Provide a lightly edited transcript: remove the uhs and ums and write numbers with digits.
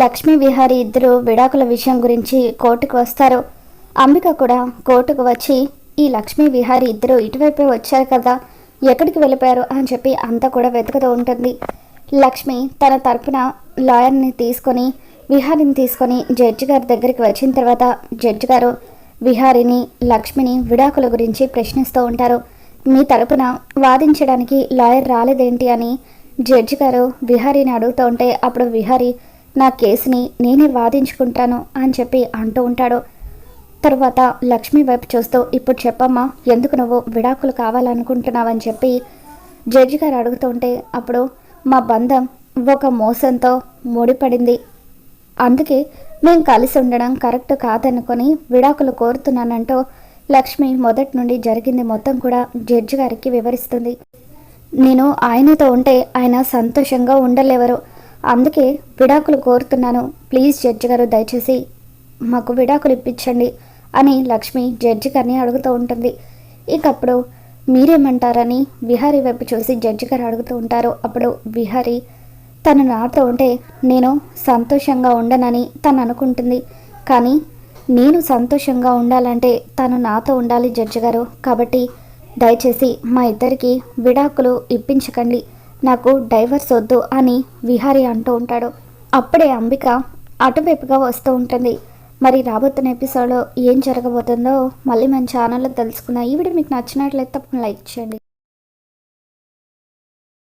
లక్ష్మీ విహారీ ఇద్దరు విడాకుల విషయం గురించి కోర్టుకు వస్తారు. అంబిక కూడా కోర్టుకు వచ్చి ఈ లక్ష్మీ విహారీ ఇద్దరు ఇటువైపే వచ్చారు కదా, ఎక్కడికి వెళ్ళిపోయారు అని చెప్పి అంతా కూడా వెతుకుతూ ఉంటుంది. లక్ష్మి తన తరపున లాయర్ని తీసుకొని విహారీని తీసుకొని జడ్జి గారి దగ్గరికి వచ్చిన తర్వాత జడ్జి గారు విహారీని లక్ష్మిని విడాకుల గురించి ప్రశ్నిస్తూ ఉంటారు. మీ తరపున వాదించడానికి లాయర్ రాలేదేంటి అని జడ్జి గారు విహారీని అడుగుతూ ఉంటే అప్పుడు విహారీ నా కేసుని నేనే వాదించుకుంటాను అని చెప్పి అంటూ ఉంటాడు. తరువాత లక్ష్మి వైపు చూస్తూ ఇప్పుడు చెప్పమ్మా, ఎందుకు నువ్వు విడాకులు కావాలనుకుంటున్నావని చెప్పి జడ్జి గారు అడుగుతూ ఉంటే అప్పుడు మా బంధం ఒక మోసంతో ముడిపడింది, అందుకే మేము కలిసి ఉండడం కరెక్ట్ కాదనుకొని విడాకులు కోరుతున్నానంటూ లక్ష్మి మొదటి నుండి జరిగింది మొత్తం కూడా జడ్జి గారికి వివరిస్తుంది. నేను ఆయనతో ఉంటే ఆయన సంతోషంగా ఉండలేవరు, అందుకే విడాకులు కోరుతున్నాను, ప్లీజ్ జడ్జి గారు దయచేసి మాకు విడాకులు ఇప్పించండి అని లక్ష్మి జడ్జి గారిని అడుగుతూ ఉంటుంది. ఇకప్పుడు మీరేమంటారని విహారీ వైపు చూసి జడ్జి గారు అడుగుతూ ఉంటారు. అప్పుడు విహారీ తను నాతో ఉంటే నేను సంతోషంగా ఉండనని తను అనుకుంటుంది, కానీ నేను సంతోషంగా ఉండాలంటే తను నాతో ఉండాలి జడ్జి గారు, కాబట్టి దయచేసి మా ఇద్దరికి విడాకులు ఇప్పించకండి, నాకు డైవర్స్ వద్దు అని విహారీ అంటూ ఉంటాడు. అప్పుడే అంబిక అటువైపుగా వస్తూ ఉంటుంది. మరి రాబోతున్న ఎపిసోడ్లో ఏం జరగబోతుందో మళ్ళీ మన ఛానల్లో తెలుసుకుందాం. ఈ వీడియో మీకు నచ్చినట్లయితే తప్పకుండా లైక్ చేయండి.